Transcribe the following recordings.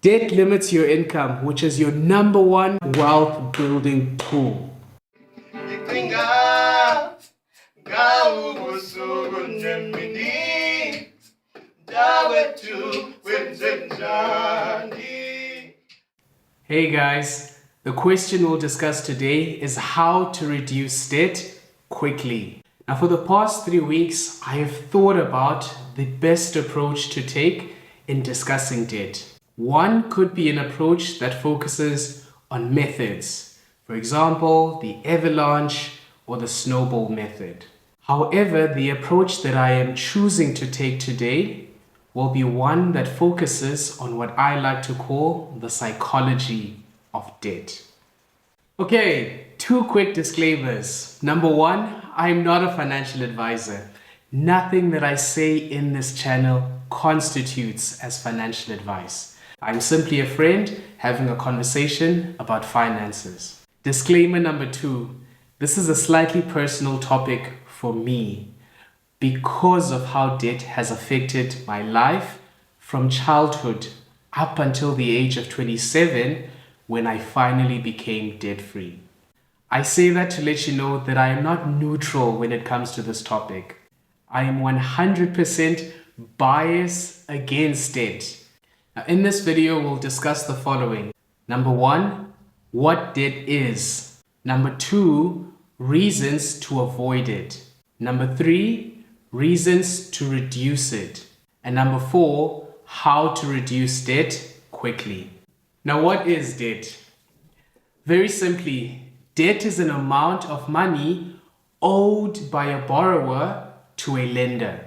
Debt limits your income, which is your number one wealth building tool. Hey guys, the question we'll discuss today is how to reduce debt quickly. Now for the past 3 weeks, I have thought about the best approach to take in discussing debt. One could be an approach that focuses on methods. For example, the Avalanche or the Snowball Method. However, the approach that I am choosing to take today will be one that focuses on what I like to call the psychology of debt. Okay, 2 quick disclaimers. Number 1, I'm not a financial advisor. Nothing that I say in this channel constitutes as financial advice. I'm simply a friend having a conversation about finances. Disclaimer number 2, this is a slightly personal topic for me because of how debt has affected my life from childhood up until the age of 27 when I finally became debt-free. I say that to let you know that I am not neutral when it comes to this topic. I am 100% biased against debt. Now, in this video, we'll discuss the following. Number 1, what debt is. Number 2, reasons to avoid it. Number 3, reasons to reduce it. And number 4, how to reduce debt quickly. Now, what is debt? Very simply, debt is an amount of money owed by a borrower to a lender,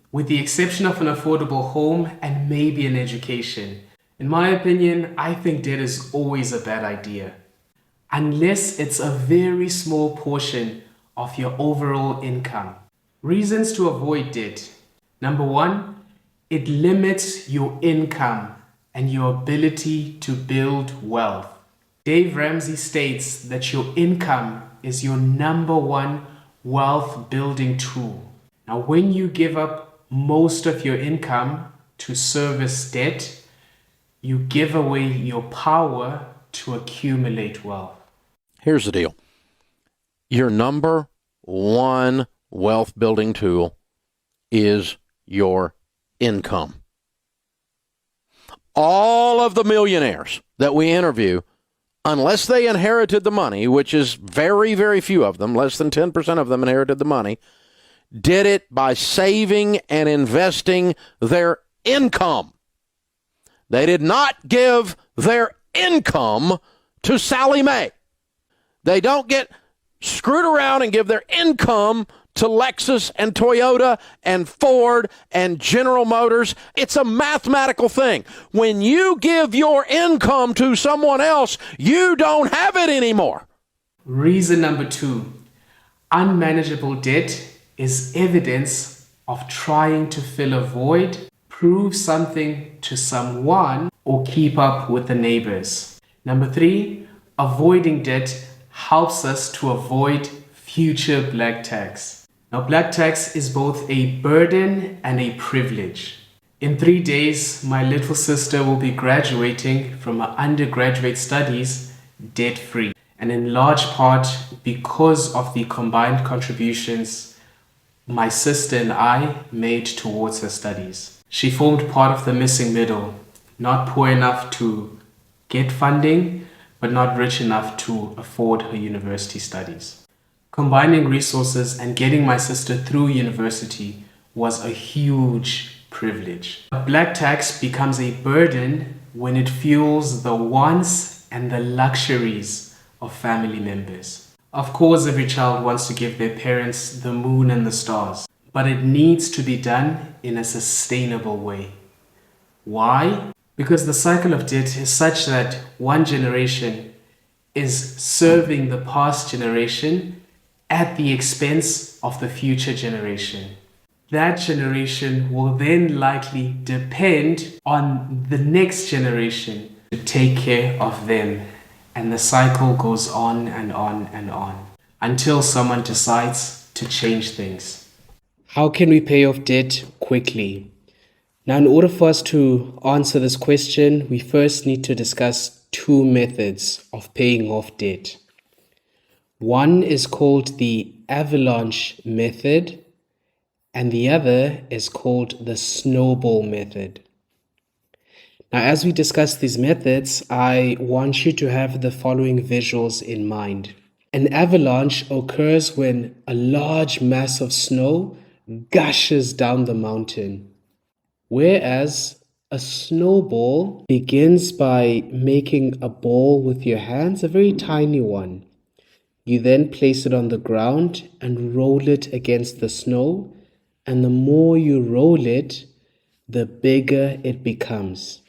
with the exception of an affordable home and maybe an education. In my opinion, I think debt is always a bad idea, unless it's a very small portion of your overall income. Reasons to avoid debt. Number 1, it limits your income and your ability to build wealth. Dave Ramsey states that your income is your number 1 wealth building tool. Now, when you give up most of your income to service debt, you give away your power to accumulate wealth. Here's the deal. Your number 1 wealth building tool is your income. All of the millionaires that we interview, unless they inherited the money, which is very, very few of them, less than 10% of them inherited the money, did it by saving and investing their income. They did not give their income to Sally Mae. They don't get screwed around and give their income to Lexus and Toyota and Ford and General Motors. It's a mathematical thing. When you give your income to someone else, you don't have it anymore. Reason number 2, unmanageable debt is evidence of trying to fill a void, prove something to someone, or keep up with the neighbors. Number 3, avoiding debt helps us to avoid future black tax. Now, black tax is both a burden and a privilege. In 3 days, my little sister will be graduating from her undergraduate studies debt-free, and in large part because of the combined contributions my sister and I made towards her studies. She formed part of the missing middle, not poor enough to get funding, but not rich enough to afford her university studies. Combining resources and getting my sister through university was a huge privilege. Black tax becomes a burden when it fuels the wants and the luxuries of family members. Of course, every child wants to give their parents the moon and the stars, but it needs to be done in a sustainable way. Why? Because the cycle of debt is such that one generation is serving the past generation at the expense of the future generation. That generation will then likely depend on the next generation to take care of them. And the cycle goes on and on and on until someone decides to change things. How can we pay off debt quickly? Now, in order for us to answer this question, we first need to discuss two methods of paying off debt. One is called the Avalanche method, and the other is called the Snowball method. Now, as we discuss these methods, I want you to have the following visuals in mind. An avalanche occurs when a large mass of snow gushes down the mountain, whereas a snowball begins by making a ball with your hands, a very tiny one. You then place it on the ground and roll it against the snow, and the more you roll it, the bigger it becomes.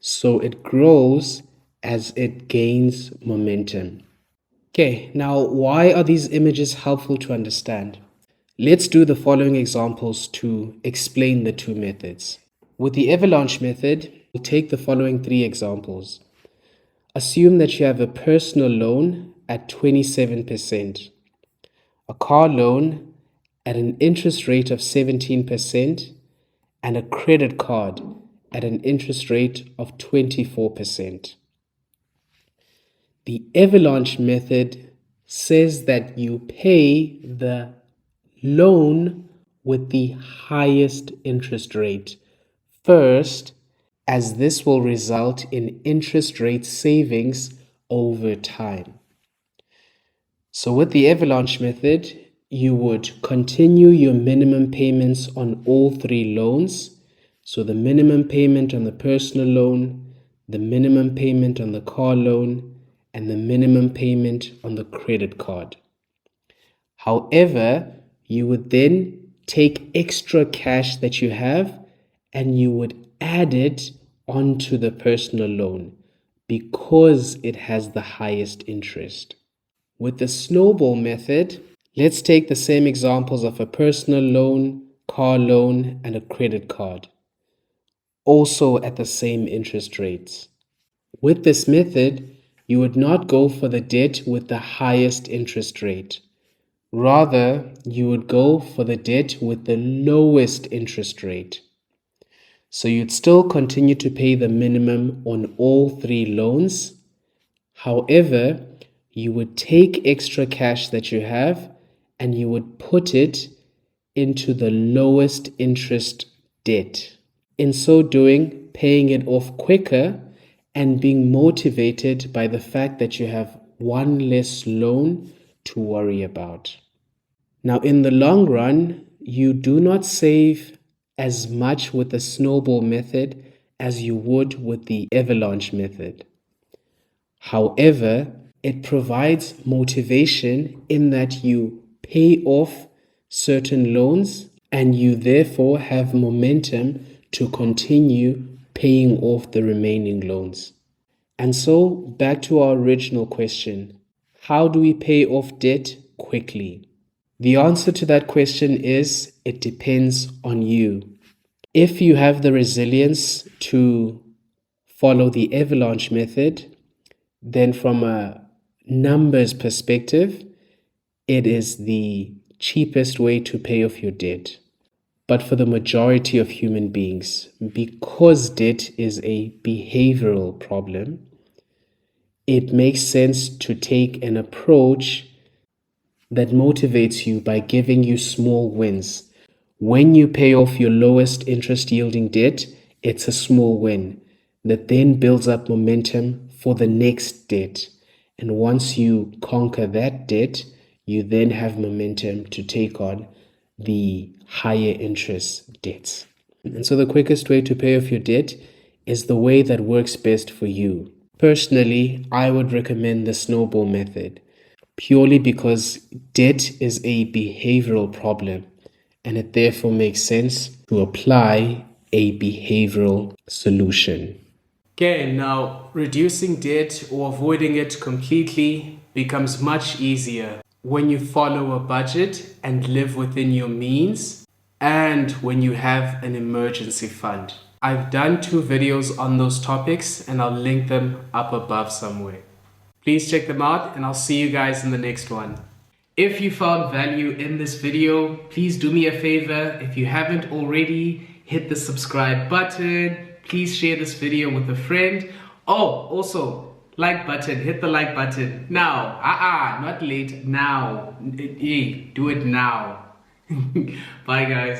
So it grows as it gains momentum. Okay, now why are these images helpful to understand? Let's do the following examples to explain the two methods. With the avalanche method, we'll take the following three examples. Assume that you have a personal loan at 27%, a car loan at an interest rate of 17%, and a credit card at an interest rate of 24%. The avalanche method says that you pay the loan with the highest interest rate first, as this will result in interest rate savings over time. So with the avalanche method, you would continue your minimum payments on all three loans. So the minimum payment on the personal loan, the minimum payment on the car loan, and the minimum payment on the credit card. However, you would then take extra cash that you have and you would add it onto the personal loan because it has the highest interest. With the snowball method, let's take the same examples of a personal loan, car loan, and a credit card, also at the same interest rates. With this method, you would not go for the debt with the highest interest rate. Rather, you would go for the debt with the lowest interest rate. So you'd still continue to pay the minimum on all three loans. However, you would take extra cash that you have and you would put it into the lowest interest debt. In so doing, paying it off quicker and being motivated by the fact that you have one less loan to worry about. Now, in the long run, you do not save as much with the snowball method as you would with the avalanche method. However, it provides motivation in that you pay off certain loans and you therefore have momentum to continue paying off the remaining loans. And so, back to our original question, how do we pay off debt quickly? The answer to that question is it depends on you. If you have the resilience to follow the avalanche method, then from a numbers perspective, it is the cheapest way to pay off your debt. But for the majority of human beings, because debt is a behavioral problem, it makes sense to take an approach that motivates you by giving you small wins. When you pay off your lowest interest yielding debt, it's a small win that then builds up momentum for the next debt. And once you conquer that debt, you then have momentum to take on the higher interest debts. And so the quickest way to pay off your debt is the way that works best for you. Personally, I would recommend the snowball method purely because debt is a behavioral problem and it therefore makes sense to apply a behavioral solution. Okay, now reducing debt or avoiding it completely becomes much easier when you follow a budget and live within your means, and when you have an emergency fund. I've done 2 videos on those topics and I'll link them up above somewhere. Please check them out and I'll see you guys in the next one. If you found value in this video, please do me a favor. If you haven't already, hit the subscribe button. Please share this video with a friend. Oh, also, like button, hit the like button. Now, not late, now. Do it now. Bye guys.